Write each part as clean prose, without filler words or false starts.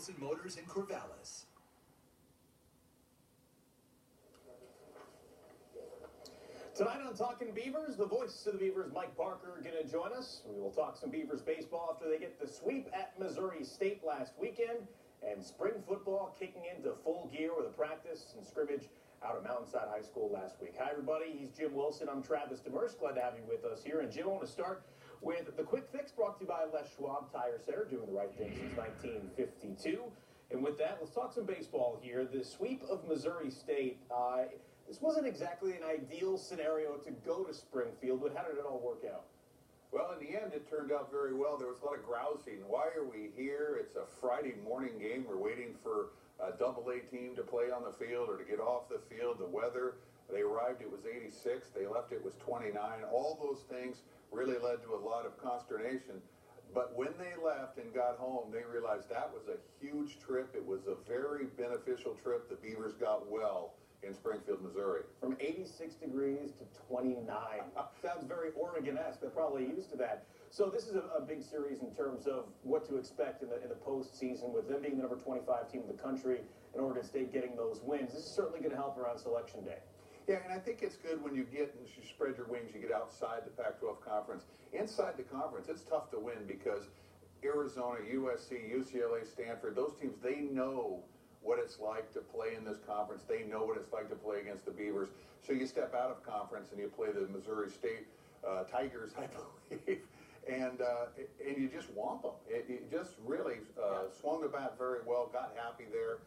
Wilson Motors in Corvallis. Tonight on Talking Beavers, the voice of the Beavers, Mike Parker, going to join us. We will talk some Beavers baseball after they get the sweep at Missouri State last weekend, and spring football kicking into full gear with a practice and scrimmage out at Mountainside High School last week. Hi, everybody. He's Jim Wilson. I'm Travis Demers. Glad to have you with us here. And, Jim, I want to start with the Quick Fix brought to you by Les Schwab Tire Center, doing the right thing since 1952. And with that, let's talk some baseball here. The sweep of Missouri State, this wasn't exactly an ideal scenario to go to Springfield, but how did it all work out? Well, in the end, it turned out very well. There was a lot of grousing. Why are we here? It's a Friday morning game. We're waiting for a double-A team to play on the field or to get off the field. The weather, they arrived, it was 86. They left, it was 29. All those things really led to a lot of consternation. But when they left and got home, they realized that was a huge trip. It was a very beneficial trip. The Beavers got well in Springfield, Missouri. From 86 degrees to 29. Sounds very Oregon-esque. They're probably used to that. So this is a big series in terms of what to expect in the postseason, with them being the number 25 team in the country and Oregon State getting those wins. This is certainly going to help around Selection Day. Yeah, and I think it's good when you spread your wings, you get outside the Pac-12 conference. Inside the conference, it's tough to win because Arizona, USC, UCLA, Stanford, those teams, they know what it's like to play in this conference. They know what it's like to play against the Beavers. So you step out of conference and you play the Missouri State Tigers, I believe, and you just whomp them. It just really swung the bat very well, got happy there.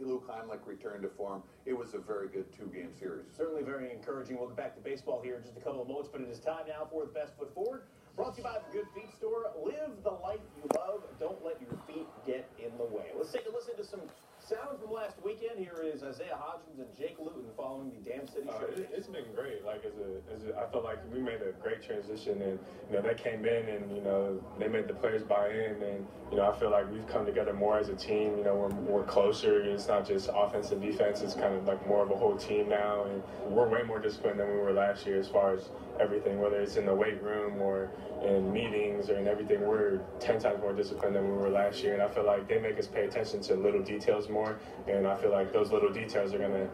Luke Heimlich returned to form. It was a very good two-game series. Certainly very encouraging. We'll get back to baseball here in just a couple of moments, but it is time now for the Best Foot Forward. Brought to you by the Good Feet Store. Live the life you love. Don't let your feet get in the way. Let's take a listen to some sound from last weekend. Here is Isaiah Hodgins and Jake Luton following the Dam City show. It's been great. Like I felt like we made a great transition, and they came in and they made the players buy in, and I feel like we've come together more as a team. We're closer. It's not just offense and defense. It's kind of like more of a whole team now, and we're way more disciplined than we were last year as far as everything, whether it's in the weight room or in meetings or in everything. We're 10 times more disciplined than we were last year, and I feel like they make us pay attention to little details more, and I feel like those little details are going to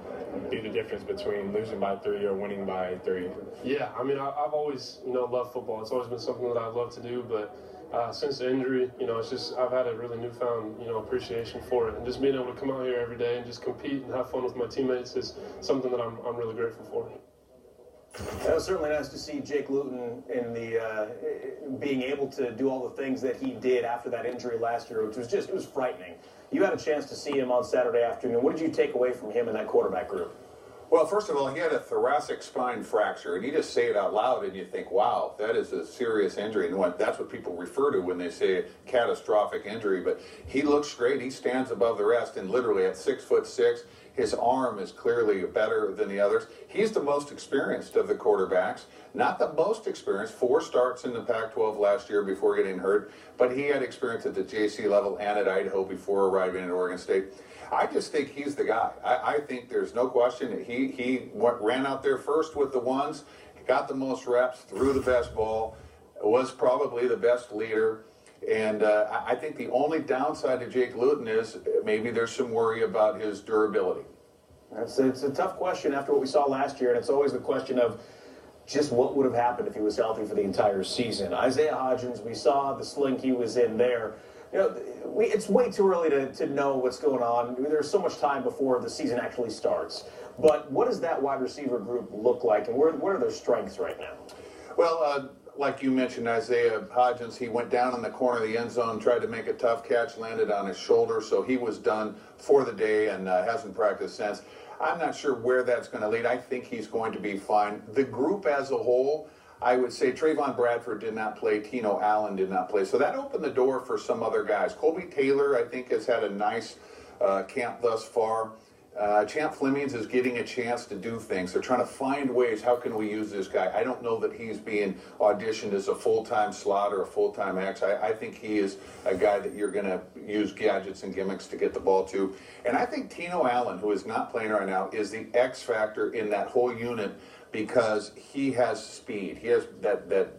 be the difference between losing by 3 or winning by 3. Yeah, I mean, I've always, loved football. It's always been something that I've loved to do, but since the injury, it's just I've had a really newfound, appreciation for it, and just being able to come out here every day and just compete and have fun with my teammates is something that I'm really grateful for. It was certainly nice to see Jake Luton in the being able to do all the things that he did after that injury last year, which was it was frightening. You had a chance to see him on Saturday afternoon. What did you take away from him in that quarterback group? Well, first of all, he had a thoracic spine fracture, and you just say it out loud, and you think, wow, that is a serious injury. And that's what people refer to when they say catastrophic injury. But he looks great. He stands above the rest, and literally at 6'6", his arm is clearly better than the others. He's the most experienced of the quarterbacks. Not the most experienced. 4 starts in the Pac-12 last year before getting hurt, but he had experience at the JC level and at Idaho before arriving at Oregon State. I just think he's the guy. I think there's no question that he ran out there first with the ones, got the most reps, threw the best ball, was probably the best leader. And I think the only downside to Jake Luton is maybe there's some worry about his durability. It's a tough question after what we saw last year, and it's always the question of just what would have happened if he was healthy for the entire season. Isaiah Hodgins, we saw the sling he was in there. It's way too early to know what's going on. There's so much time before the season actually starts. But what does that wide receiver group look like, and what are their strengths right now? Well, like you mentioned, Isaiah Hodgins, he went down in the corner of the end zone, tried to make a tough catch, landed on his shoulder, so he was done for the day and hasn't practiced since. I'm not sure where that's going to lead. I think he's going to be fine. The group as a whole, I would say Trayvon Bradford did not play, Tino Allen did not play, so that opened the door for some other guys. Colby Taylor, I think, has had a nice camp thus far. Champ Flemings is getting a chance to do things. They're trying to find ways, how can we use this guy? I don't know that he's being auditioned as a full-time slot or a full-time X. I think he is a guy that you're going to use gadgets and gimmicks to get the ball to. And I think Tino Allen, who is not playing right now, is the X factor in that whole unit because he has speed. He has that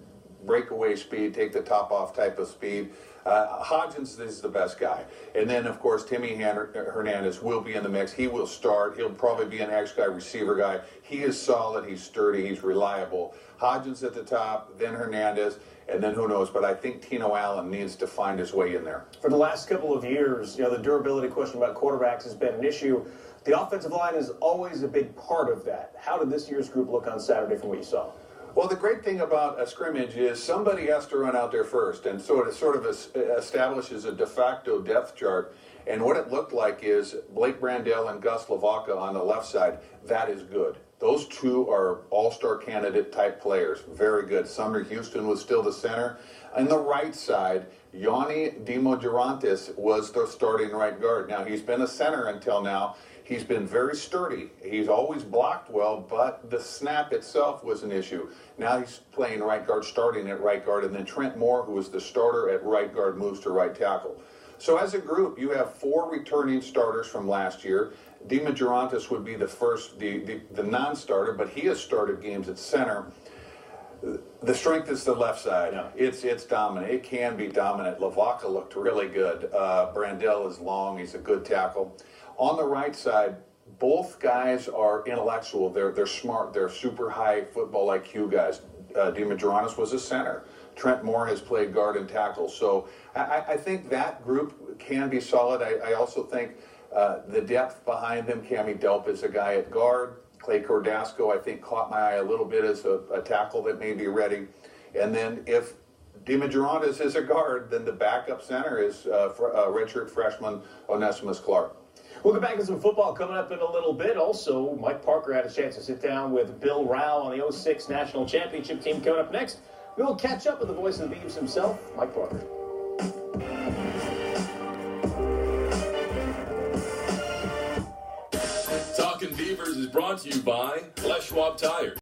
breakaway speed, take the top off type of speed. Hodgins is the best guy. And then, of course, Timmy Hernandez will be in the mix. He will start. He'll probably be an X guy, receiver guy. He is solid. He's sturdy. He's reliable. Hodgins at the top, then Hernandez, and then who knows. But I think Tino Allen needs to find his way in there. For the last couple of years, the durability question about quarterbacks has been an issue. The offensive line is always a big part of that. How did this year's group look on Saturday from what you saw? Well, the great thing about a scrimmage is somebody has to run out there first, and so it sort of establishes a de facto depth chart. And what it looked like is Blake Brandel and Gus Lavaca on the left side. That is good. Those two are all-star candidate type players. Very good. Sumner Houston was still the center. On the right side, Yanni Dimodurantis was the starting right guard. Now, he's been a center until now. He's been very sturdy. He's always blocked well, but the snap itself was an issue. Now he's playing right guard, starting at right guard, and then Trent Moore, who was the starter at right guard, moves to right tackle. So as a group, you have 4 returning starters from last year. Dimodurantis would be the first, the non-starter, but he has started games at center. The strength is the left side. Yeah. It's dominant. It can be dominant. Lavaca looked really good. Brandel is long. He's a good tackle. On the right side, both guys are intellectual. They're smart. They're super high football IQ guys. Dimodurantis was a center. Trent Moore has played guard and tackle. So I think that group can be solid. I also think the depth behind them, Cammy Delp is a guy at guard. Clay Cordasco, I think, caught my eye a little bit as a tackle that may be ready. And then if Dimodurantis is a guard, then the backup center is redshirt freshman Onesimus Clark. We'll get back to some football coming up in a little bit. Also, Mike Parker had a chance to sit down with Bill Rao on the 06 National Championship team coming up next. We will catch up with the voice of the Beavs himself, Mike Parker. Talking Beavers is brought to you by Les Schwab Tires.